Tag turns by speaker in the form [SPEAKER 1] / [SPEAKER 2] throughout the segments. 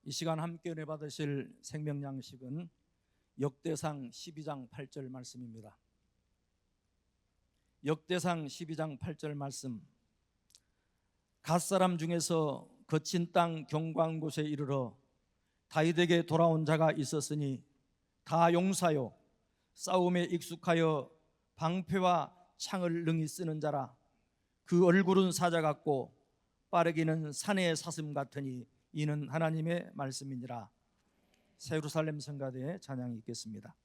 [SPEAKER 1] 이 시간 함께 은혜 받으실 생명 양식은 역대상 12장 8절 말씀입니다. 역대상 12장 8절 말씀. 갓사람 중에서 거친 땅 경과한 곳에 이르러 다윗에게 돌아온 자가 있었으니 다 용사요 싸움에 익숙하여 방패와 창을 능히 쓰는 자라. 그 얼굴은 사자 같고 빠르기는 산의 사슴 같으니 이는 하나님의 말씀이니라. 새 예루살렘 성가대의 찬양이 있겠습니다.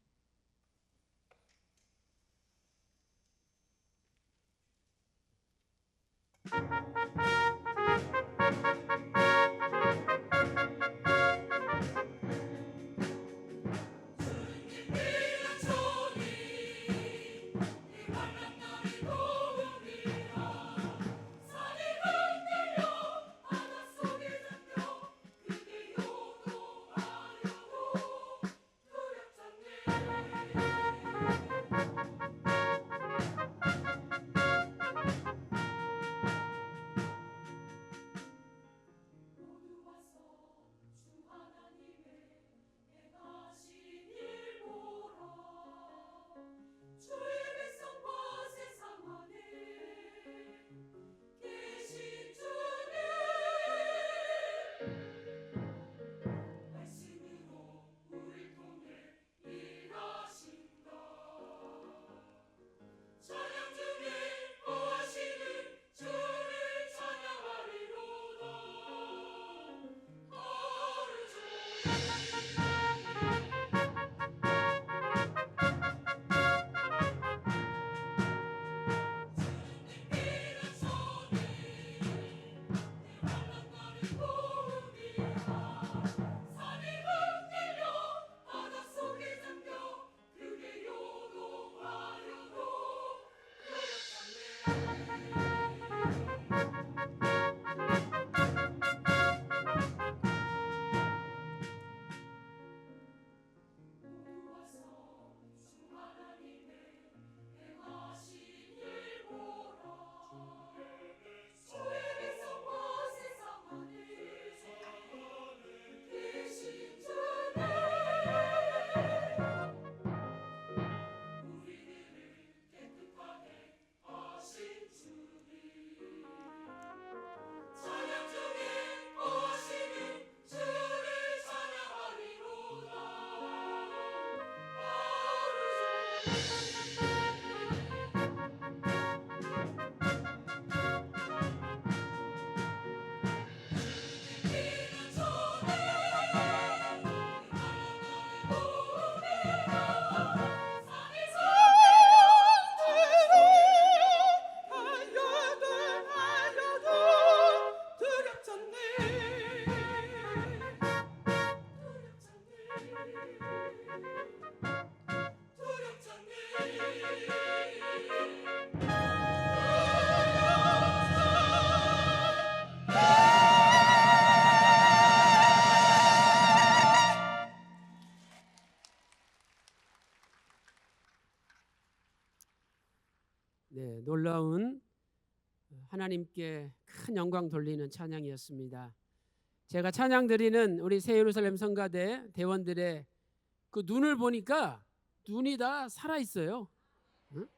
[SPEAKER 2] 네, 놀라운 하나님께 큰 영광 돌리는 찬양이었습니다. 제가 찬양 드리는 우리 새 예루살렘 성가대 대원들의 그 눈을 보니까 눈이 다 살아 있어요. 응?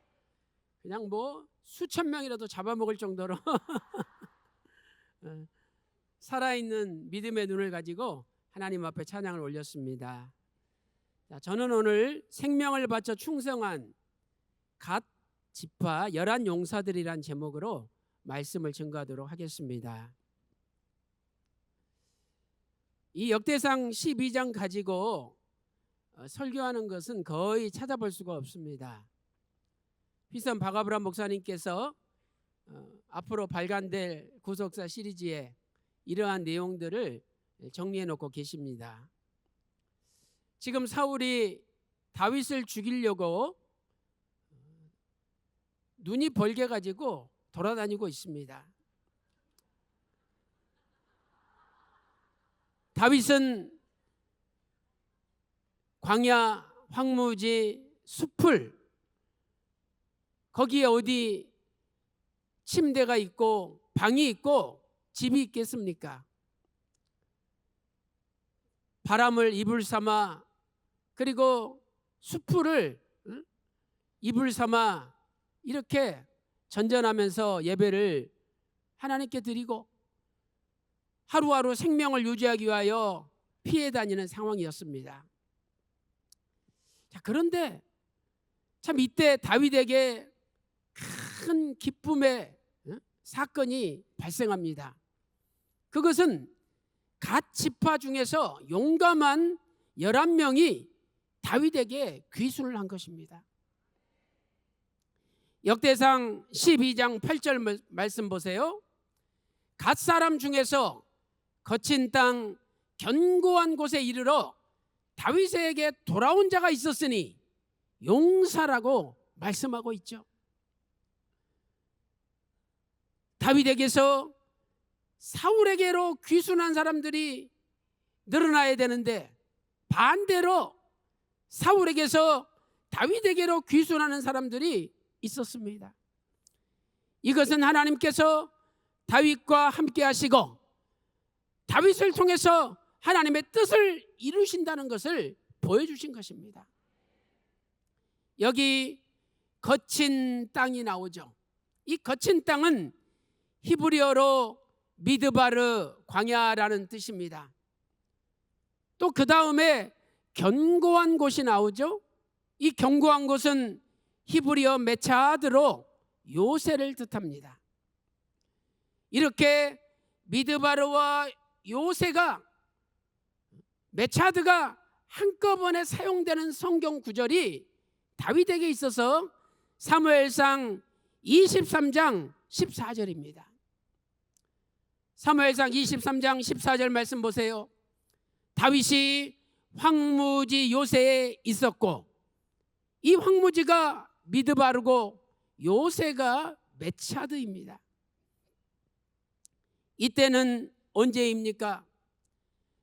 [SPEAKER 2] 그냥 뭐 수천 명이라도 잡아먹을 정도로 살아있는 믿음의 눈을 가지고 하나님 앞에 찬양을 올렸습니다. 자, 저는 오늘 생명을 바쳐 충성한 갓 지파 11 용사들이란 제목으로 말씀을 증거하도록 하겠습니다. 이 역대상 12장 가지고 설교하는 것은 거의 찾아볼 수가 없습니다. 휘선 박아브람 목사님께서 앞으로 발간될 구속사 시리즈에 이러한 내용들을 정리해 놓고 계십니다. 지금 사울이 다윗을 죽이려고 눈이 벌게 가지고 돌아다니고 있습니다. 다윗은 광야, 황무지, 숲을 거기에 어디 침대가 있고 방이 있고 집이 있겠습니까? 바람을 이불 삼아 그리고 수풀을 이불 삼아 이렇게 전전하면서 예배를 하나님께 드리고 하루하루 생명을 유지하기 위하여 피해 다니는 상황이었습니다. 자, 그런데 참 이때 다윗에게 큰 기쁨의 사건이 발생합니다. 그것은 갓 지파 중에서 용감한 11명이 다윗에게 귀순을 한 것입니다. 역대상 12장 8절 말씀 보세요. 갓 사람 중에서 거친 땅 견고한 곳에 이르러 다윗에게 돌아온 자가 있었으니 용사라고 말씀하고 있죠. 다윗에게서 사울에게로 귀순한 사람들이 늘어나야 되는데 반대로 사울에게서 다윗에게로 귀순하는 사람들이 있었습니다. 이것은 하나님께서 다윗과 함께 하시고 다윗을 통해서 하나님의 뜻을 이루신다는 것을 보여주신 것입니다. 여기 거친 땅이 나오죠. 이 거친 땅은 히브리어로 미드바르 광야라는 뜻입니다. 또 그 다음에 견고한 곳이 나오죠. 이 견고한 곳은 히브리어 메차드로 요새를 뜻합니다. 이렇게 미드바르와 요새가 메차드가 한꺼번에 사용되는 성경 구절이 다윗에게 있어서 사무엘상 23장 14절입니다. 사무엘상 23장 14절 말씀 보세요. 다윗이 황무지 요새에 있었고 이 황무지가 미드바르고 요새가 메차드입니다. 이때는 언제입니까?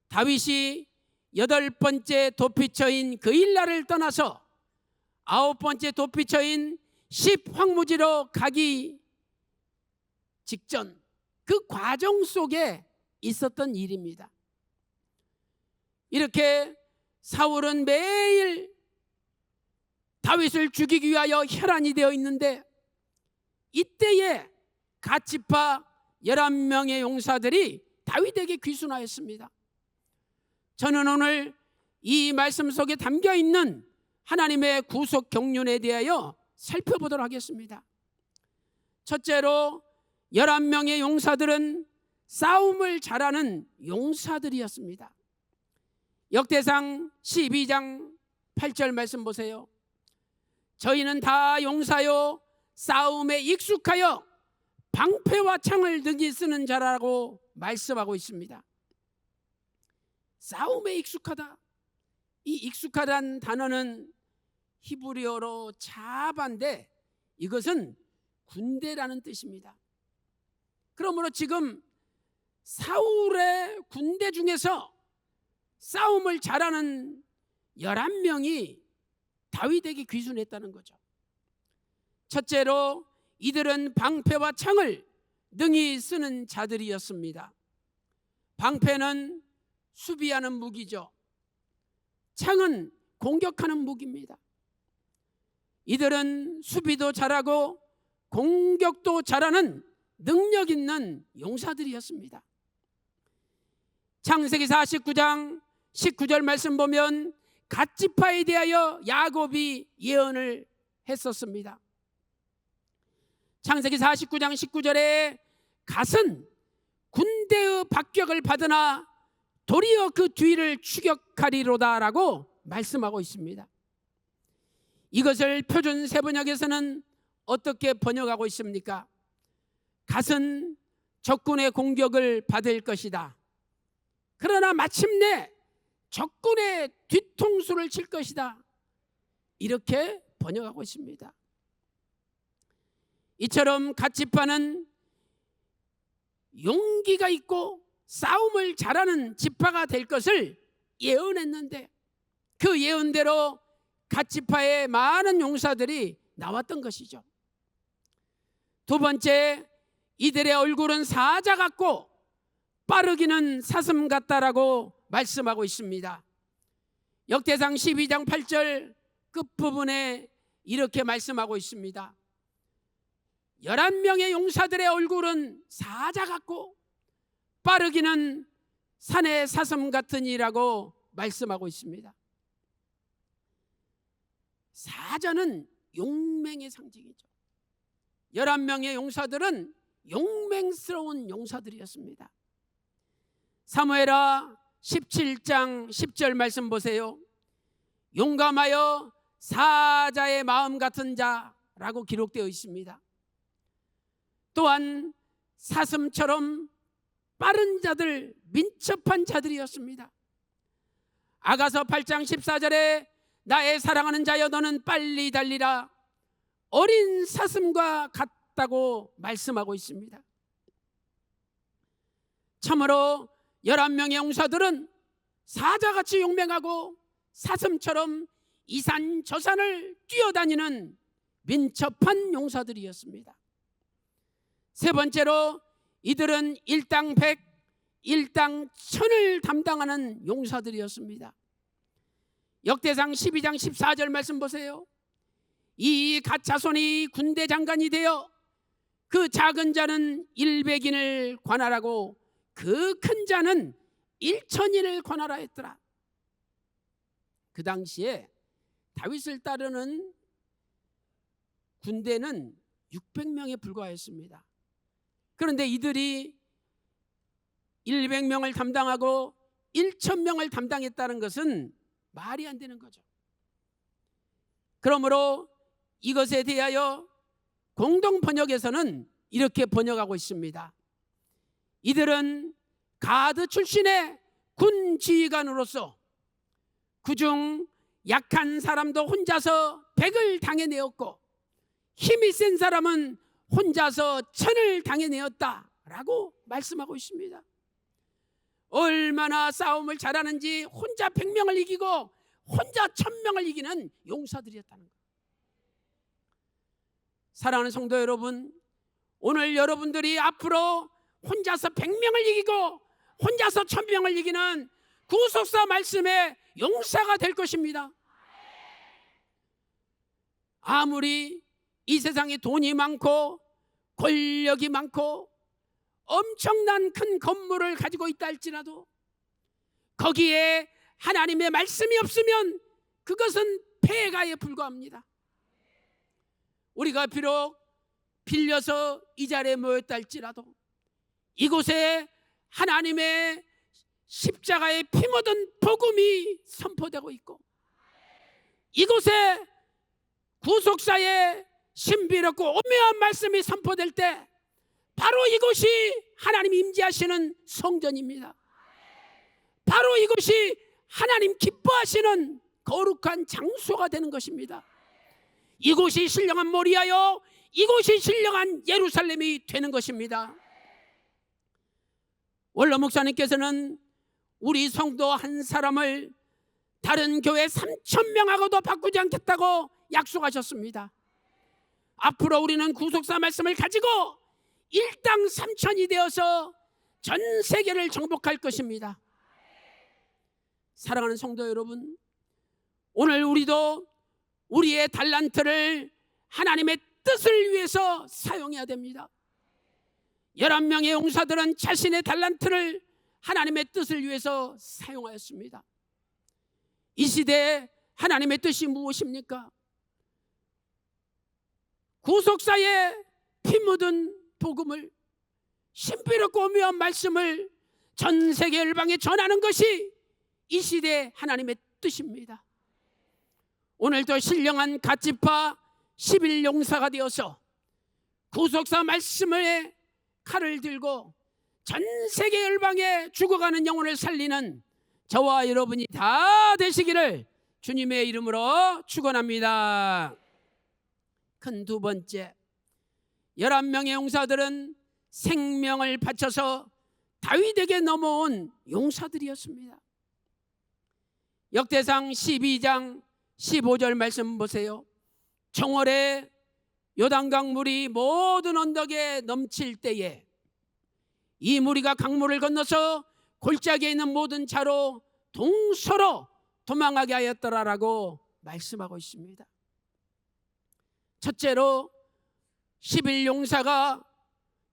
[SPEAKER 2] 다윗이 8번째 도피처인 그일라를 떠나서 9번째 도피처인 10황무지로 가기 직전 그 과정 속에 있었던 일입니다. 이렇게 사울은 매일 다윗을 죽이기 위하여 혈안이 되어 있는데 이때에 갓 지파 11명의 용사들이 다윗에게 귀순하였습니다. 저는 오늘 이 말씀 속에 담겨 있는 하나님의 구속 경륜에 대하여 살펴보도록 하겠습니다. 첫째로 11명의 용사들은 싸움을 잘하는 용사들이었습니다. 역대상 12장 8절 말씀 보세요. 저희는 다 용사요 싸움에 익숙하여 방패와 창을 등에 쓰는 자라고 말씀하고 있습니다. 싸움에 익숙하다. 이 익숙하다는 단어는 히브리어로 자바인데 이것은 군대라는 뜻입니다. 그러므로 지금 사울의 군대 중에서 싸움을 잘하는 11명이 다윗에게 귀순했다는 거죠. 첫째로 이들은 방패와 창을 능히 쓰는 자들이었습니다. 방패는 수비하는 무기죠. 창은 공격하는 무기입니다. 이들은 수비도 잘하고 공격도 잘하는 능력 있는 용사들이었습니다. 창세기 49장 19절 말씀 보면 갓 지파에 대하여 야곱이 예언을 했었습니다. 창세기 49장 19절에 갓은 군대의 박격을 받으나 도리어 그 뒤를 추격하리로다라고 말씀하고 있습니다. 이것을 표준 세번역에서는 어떻게 번역하고 있습니까? 갓은 적군의 공격을 받을 것이다. 그러나 마침내 적군의 뒤통수를 칠 것이다. 이렇게 번역하고 있습니다. 이처럼 갓 지파는 용기가 있고 싸움을 잘하는 지파가 될 것을 예언했는데 그 예언대로 갓 지파의 많은 용사들이 나왔던 것이죠. 두 번째, 이들의 얼굴은 사자 같고 빠르기는 사슴 같다라고 말씀하고 있습니다. 역대상 12장 8절 끝부분에 이렇게 말씀하고 있습니다. 11명의 용사들의 얼굴은 사자 같고 빠르기는 산의 사슴 같으니라고 말씀하고 있습니다. 사자는 용맹의 상징이죠. 11명의 용사들은 용맹스러운 용사들이었습니다. 사무엘하 17장 10절 말씀 보세요. 용감하여 사자의 마음 같은 자라고 기록되어 있습니다. 또한 사슴처럼 빠른 자들, 민첩한 자들이었습니다. 아가서 8장 14절에 나의 사랑하는 자여 너는 빨리 달리라 어린 사슴과 같다고 말씀하고 있습니다. 참으로 11명의 용사들은 사자같이 용맹하고 사슴처럼 이산 저산을 뛰어다니는 민첩한 용사들이었습니다. 세 번째로 이들은 일당 100, 일당 1000을 담당하는 용사들이었습니다. 역대상 12장 14절 말씀 보세요. 이 갓자손이 군대 장관이 되어 그 작은 자는 100인을 관할하고 그 큰 자는 1000인을 관할하 했더라. 그 당시에 다윗을 따르는 군대는 600명에 불과했습니다. 그런데 이들이 100명을 담당하고 1000명을 담당했다는 것은 말이 안 되는 거죠. 그러므로 이것에 대하여 공동 번역에서는 이렇게 번역하고 있습니다. 이들은 가드 출신의 군 지휘관으로서 그중 약한 사람도 혼자서 100을 당해내었고 힘이 센 사람은 혼자서 1000을 당해내었다라고 말씀하고 있습니다. 얼마나 싸움을 잘하는지 혼자 100명을 이기고 혼자 1000명을 이기는 용사들이었다는 것. 사랑하는 성도 여러분, 오늘 여러분들이 앞으로 혼자서 100명을 이기고 혼자서 1000명을 이기는 구속사 말씀의 용사가 될 것입니다. 아무리 이 세상에 돈이 많고 권력이 많고 엄청난 큰 건물을 가지고 있다 할지라도 거기에 하나님의 말씀이 없으면 그것은 폐가에 불과합니다. 우리가 비록 빌려서 이 자리에 모였다 할지라도 이곳에 하나님의 십자가의 피 묻은 복음이 선포되고 있고 이곳에 구속사의 신비롭고 오묘한 말씀이 선포될 때 바로 이곳이 하나님 임재하시는 성전입니다. 바로 이곳이 하나님 기뻐하시는 거룩한 장소가 되는 것입니다. 이곳이 신령한 모리아요, 이곳이 신령한 예루살렘이 되는 것입니다. 원로 목사님께서는 우리 성도 한 사람을 다른 교회 3000명하고도 바꾸지 않겠다고 약속하셨습니다. 앞으로 우리는 구속사 말씀을 가지고 일당 3000이 되어서 전 세계를 정복할 것입니다. 사랑하는 성도 여러분, 오늘 우리도 우리의 달란트를 하나님의 뜻을 위해서 사용해야 됩니다. 11명의 용사들은 자신의 달란트를 하나님의 뜻을 위해서 사용하였습니다. 이 시대에 하나님의 뜻이 무엇입니까? 구속사의 피 묻은 복음을, 신비롭고 오묘한 말씀을 전 세계 열방에 전하는 것이 이 시대의 하나님의 뜻입니다. 오늘도 신령한 갓지파 11용사가 되어서 구속사 말씀의 칼을 들고 전 세계 열방에 죽어가는 영혼을 살리는 저와 여러분이 다 되시기를 주님의 이름으로 축원합니다. 큰 두 번째, 11명의 용사들은 생명을 바쳐서 다윗에게 넘어온 용사들이었습니다. 역대상 12장 15절 말씀 보세요. 정월에 요단강 물이 모든 언덕에 넘칠 때에 이 무리가 강물을 건너서 골짜기에 있는 모든 자로 동서로 도망하게 하였더라라고 말씀하고 있습니다. 첫째로 10일 용사가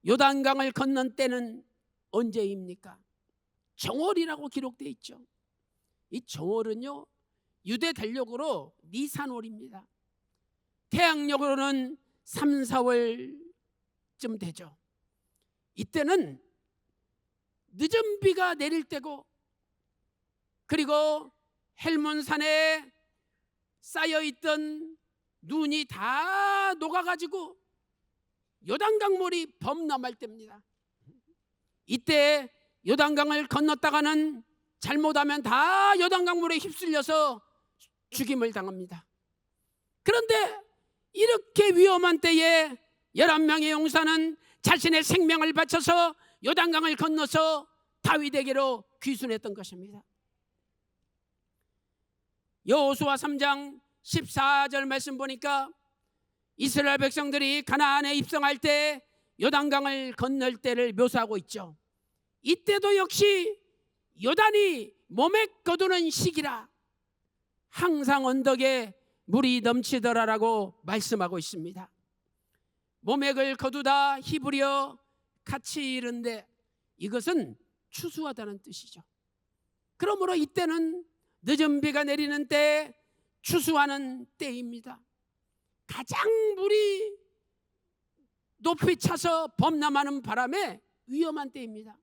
[SPEAKER 2] 요단강을 건넌 때는 언제입니까? 정월이라고 기록되어 있죠. 이 정월은요, 유대 달력으로 니산월입니다. 태양력으로는 3, 4월쯤 되죠. 이때는 늦은 비가 내릴 때고, 그리고 헬몬산에 쌓여있던 눈이 다 녹아가지고 요단강물이 범람할 때입니다. 이때 요단강을 건넜다가는 잘못하면 다 요단강물에 휩쓸려서 죽임을 당합니다. 그런데 이렇게 위험한 때에 11명의 용사는 자신의 생명을 바쳐서 요단강을 건너서 다윗에게로 귀순했던 것입니다. 여호수아 3장 14절 말씀 보니까 이스라엘 백성들이 가나안에 입성할 때 요단강을 건널 때를 묘사하고 있죠. 이때도 역시 요단이 몸에 거두는 시기라 항상 언덕에 물이 넘치더라라고 말씀하고 있습니다. 모맥을 거두다 히브리어 같이 이른데 이것은 추수하다는 뜻이죠. 그러므로 이때는 늦은 비가 내리는 때, 추수하는 때입니다. 가장 물이 높이 차서 범람하는 바람에 위험한 때입니다.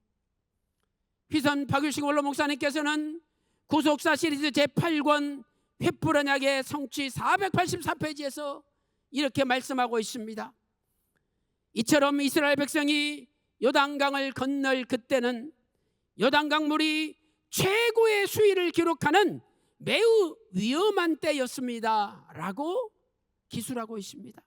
[SPEAKER 2] 휘선 박유식 원로 목사님께서는 구속사 시리즈 제8권 횃불 언약의 성취 484페이지에서 이렇게 말씀하고 있습니다. 이처럼 이스라엘 백성이 요단강을 건널 그때는 요단강 물이 최고의 수위를 기록하는 매우 위험한 때였습니다 라고 기술하고 있습니다.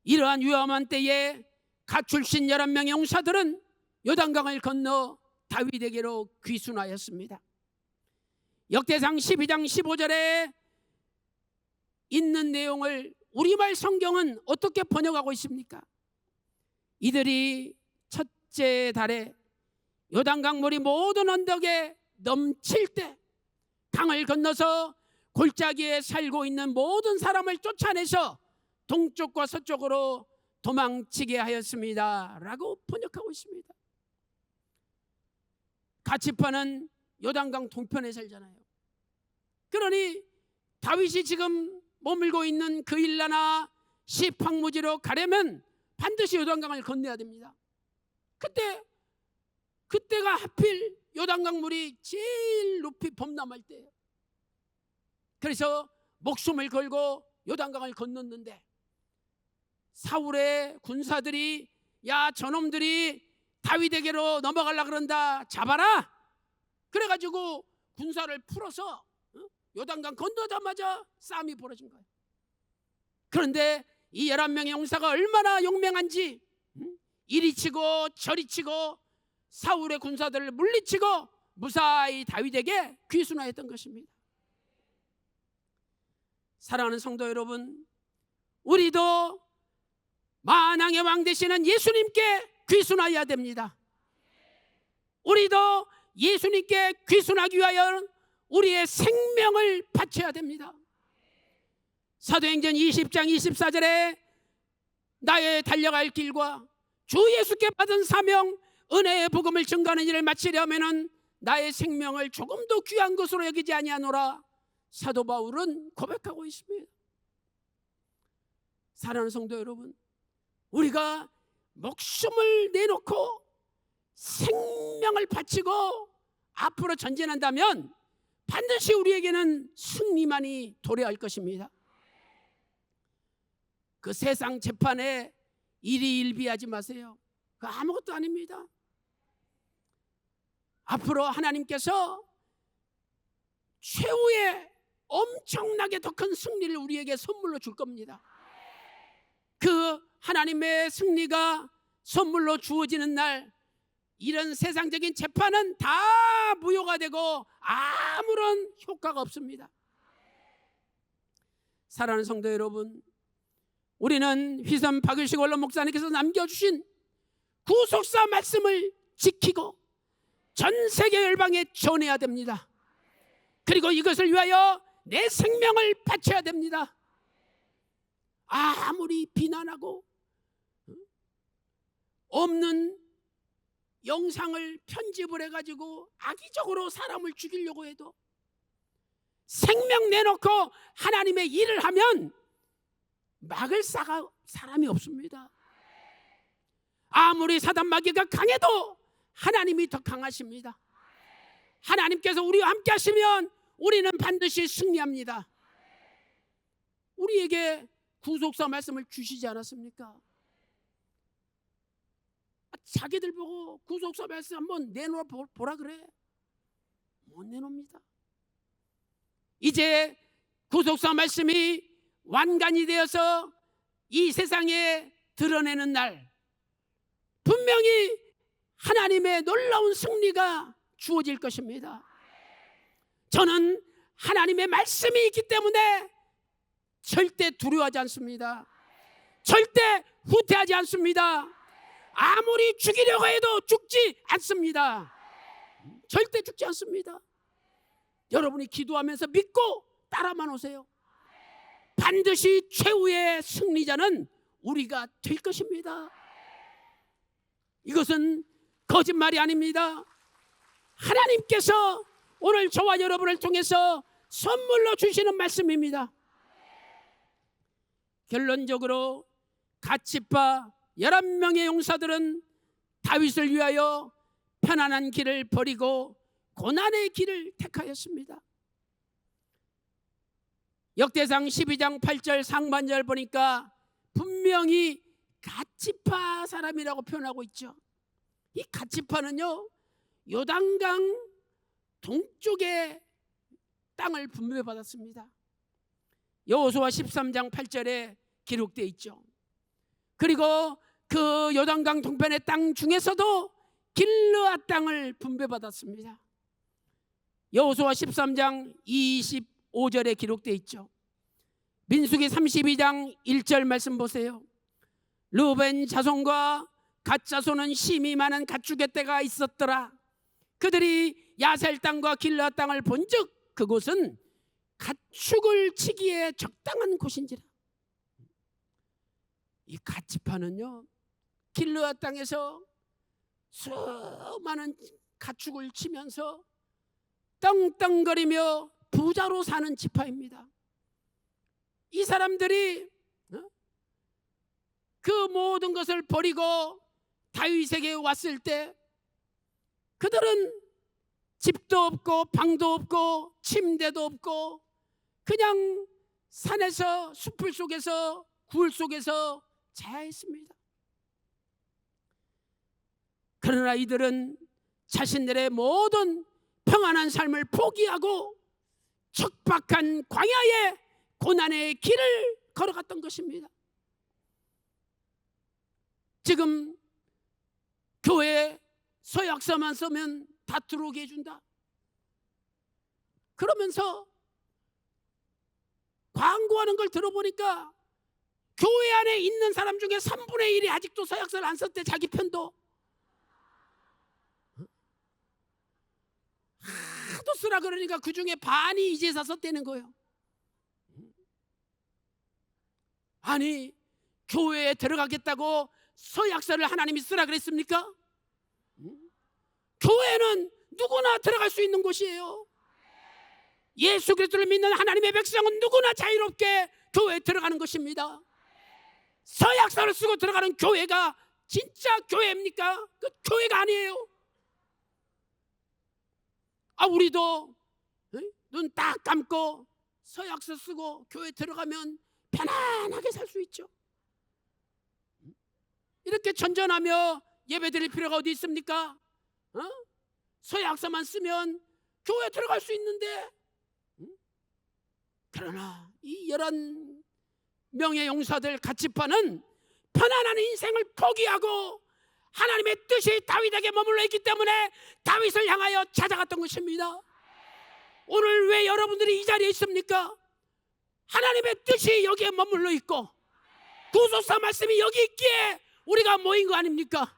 [SPEAKER 2] 이러한 위험한 때에 갓 출신 11명의 용사들은 요단강을 건너 다윗에게로 귀순하였습니다. 역대상 12장 15절에 있는 내용을 우리말 성경은 어떻게 번역하고 있습니까? 이들이 첫째 달에 요단강 물이 모든 언덕에 넘칠 때 강을 건너서 골짜기에 살고 있는 모든 사람을 쫓아내서 동쪽과 서쪽으로 도망치게 하였습니다 라고 번역하고 있습니다. 가치파는 요단강 동편에 살잖아요. 그러니 다윗이 지금 머물고 있는 그일라나 시팡무지로 가려면 반드시 요단강을 건너야 됩니다. 그때가 하필 요단강 물이 제일 높이 범람할 때예요. 그래서 목숨을 걸고 요단강을 건넜는데 사울의 군사들이 야 저놈들이 다윗에게로 넘어가려고 그런다, 잡아라. 그래가지고 군사를 풀어서 요단강 건너자마자 싸움이 벌어진 거예요. 그런데 이 11명의 용사가 얼마나 용맹한지 이리 치고 저리 치고 사울의 군사들을 물리치고 무사히 다윗에게 귀순하였던 것입니다. 사랑하는 성도 여러분, 우리도 만왕의 왕 되시는 예수님께 귀순하여야 됩니다. 우리도 예수님께 귀순하기 위하여 우리의 생명을 바쳐야 됩니다. 사도행전 20장 24절에 나의 달려갈 길과 주 예수께 받은 사명 은혜의 복음을 증거하는 일을 마치려면 나의 생명을 조금도 귀한 것으로 여기지 아니하노라 사도 바울은 고백하고 있습니다. 사랑하는 성도 여러분, 우리가 목숨을 내놓고 생명을 바치고 앞으로 전진한다면 반드시 우리에게는 승리만이 도래할 것입니다. 그 세상 재판에 일희일비하지 마세요. 그 아무것도 아닙니다. 앞으로 하나님께서 최후의 엄청나게 더 큰 승리를 우리에게 선물로 줄 겁니다. 그 하나님의 승리가 선물로 주어지는 날 이런 세상적인 재판은 다 무효가 되고 아무런 효과가 없습니다. 사랑하는 성도 여러분, 우리는 휘선 박일식 원로 목사님께서 남겨주신 구속사 말씀을 지키고 전 세계 열방에 전해야 됩니다. 그리고 이것을 위하여 내 생명을 바쳐야 됩니다. 아무리 비난하고 없는 영상을 편집을 해가지고 악의적으로 사람을 죽이려고 해도 생명 내놓고 하나님의 일을 하면 막을 사람이 없습니다. 아무리 사단 마귀가 강해도 하나님이 더 강하십니다. 하나님께서 우리와 함께 하시면 우리는 반드시 승리합니다. 우리에게 구속사 말씀을 주시지 않았습니까? 자기들 보고 구속사 말씀 한번 내놓아 보라 그래. 못 내놓습니다. 이제 구속사 말씀이 완간이 되어서 이 세상에 드러내는 날, 분명히 하나님의 놀라운 승리가 주어질 것입니다. 저는 하나님의 말씀이 있기 때문에 절대 두려워하지 않습니다. 절대 후퇴하지 않습니다. 아무리 죽이려고 해도 죽지 않습니다. 절대 죽지 않습니다. 여러분이 기도하면서 믿고 따라만 오세요. 반드시 최후의 승리자는 우리가 될 것입니다. 이것은 거짓말이 아닙니다. 하나님께서 오늘 저와 여러분을 통해서 선물로 주시는 말씀입니다. 결론적으로 갓지파 11명의 용사들은 다윗을 위하여 편안한 길을 버리고 고난의 길을 택하였습니다. 역대상 12장 8절 상반절 보니까 분명히 갓지파 사람이라고 표현하고 있죠. 이 갓지파는요, 요단강 동쪽의 땅을 분배받았습니다. 여호수아 13장 8절에 기록되어 있죠. 그리고 그 요단강 동편의 땅 중에서도 길르앗 땅을 분배받았습니다. 여호수아 13장 25절에 기록되어 있죠. 민수기 32장 1절 말씀 보세요. 르우벤 자손과 갓 자손은 심히 많은 가축의 떼가 있었더라. 그들이 야셀 땅과 길르앗 땅을 본즉 그곳은 가축을 치기에 적당한 곳인지라. 이 갓지파는요, 길르앗 땅에서 수많은 가축을 치면서 떵떵거리며 부자로 사는 지파입니다. 이 사람들이 그 모든 것을 버리고 다윗에게 왔을 때 그들은 집도 없고 방도 없고 침대도 없고 그냥 산에서 숲을 속에서 굴 속에서 자야 했습니다. 그러나 이들은 자신들의 모든 평안한 삶을 포기하고 척박한 광야의 고난의 길을 걸어갔던 것입니다. 지금 교회에 서약서만 쓰면 다 들어오게 해준다. 그러면서 광고하는 걸 들어보니까 교회 안에 있는 사람 중에 3분의 1이 아직도 서약서를 안 썼대. 자기 편도 하도 쓰라 그러니까 그 중에 반이 이제서 썼다는 거예요. 아니, 교회에 들어가겠다고 서약서를 하나님이 쓰라 그랬습니까? 교회는 누구나 들어갈 수 있는 곳이에요. 예수 그리스도를 믿는 하나님의 백성은 누구나 자유롭게 교회에 들어가는 것입니다. 서약서를 쓰고 들어가는 교회가 진짜 교회입니까? 그 교회가 아니에요. 우리도 눈 딱 감고 서약서 쓰고 교회 들어가면 편안하게 살 수 있죠. 이렇게 전전하며 예배드릴 필요가 어디 있습니까? 서약서만 쓰면 교회 들어갈 수 있는데, 그러나 이 11명의 용사들 갓지파는 편안한 인생을 포기하고 하나님의 뜻이 다윗에게 머물러 있기 때문에 다윗을 향하여 찾아갔던 것입니다. 오늘 왜 여러분들이 이 자리에 있습니까? 하나님의 뜻이 여기에 머물러 있고 구속사 말씀이 여기 있기에 우리가 모인 거 아닙니까?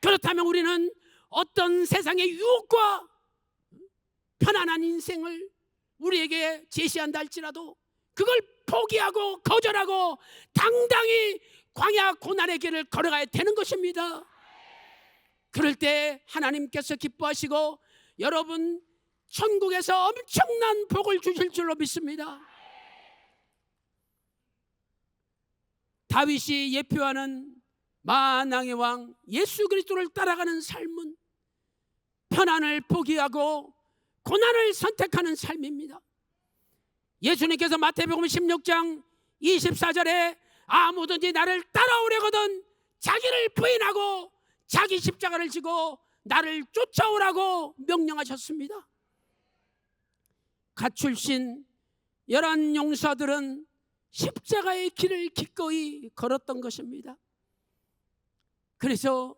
[SPEAKER 2] 그렇다면 우리는 어떤 세상의 유혹과 편안한 인생을 우리에게 제시한다 할지라도 그걸 포기하고 거절하고 당당히 광야 고난의 길을 걸어가야 되는 것입니다. 그럴 때 하나님께서 기뻐하시고 여러분 천국에서 엄청난 복을 주실 줄로 믿습니다. 다윗이 예표하는 만왕의 왕 예수 그리스도를 따라가는 삶은 편안을 포기하고 고난을 선택하는 삶입니다. 예수님께서 마태복음 16장 24절에 아무든지 나를 따라오려거든 자기를 부인하고 자기 십자가를 지고 나를 쫓아오라고 명령하셨습니다. 갓출신 11 용사들은 십자가의 길을 기꺼이 걸었던 것입니다. 그래서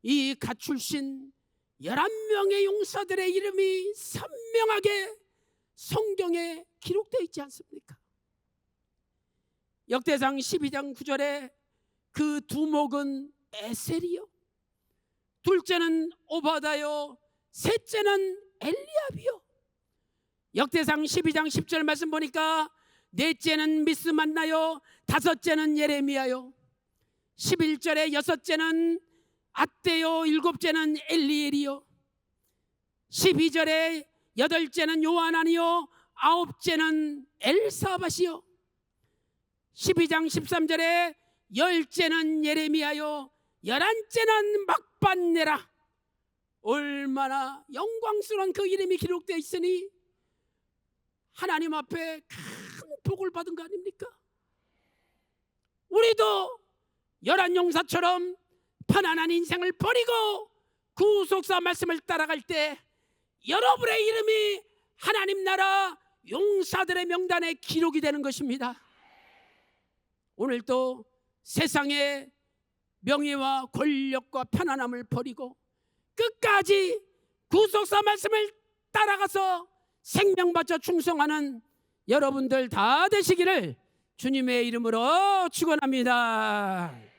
[SPEAKER 2] 이 갓출신 11명의 용사들의 이름이 선명하게 성경에 기록되어 있지 않습니까? 역대상 12장 9절에 그 두목은 에셀이요, 둘째는 오바다요, 셋째는 엘리압이요. 역대상 12장 10절 말씀 보니까 넷째는 미스만나요, 다섯째는 예레미야요, 11절에 여섯째는 앗대요, 일곱째는 엘리엘이요, 12절에 여덟째는 요하나니요, 아홉째는 엘사밧이요, 12장 13절에 열째는 예레미야요, 11째는 막반네라. 얼마나 영광스러운 그 이름이 기록되어 있으니 하나님 앞에 큰 복을 받은 거 아닙니까? 우리도 11 용사처럼 편안한 인생을 버리고 구속사 말씀을 따라갈 때 여러분의 이름이 하나님 나라 용사들의 명단에 기록이 되는 것입니다. 오늘도 세상의 명예와 권력과 편안함을 버리고 끝까지 구속사 말씀을 따라가서 생명 바쳐 충성하는 여러분들 다 되시기를 주님의 이름으로 축원합니다.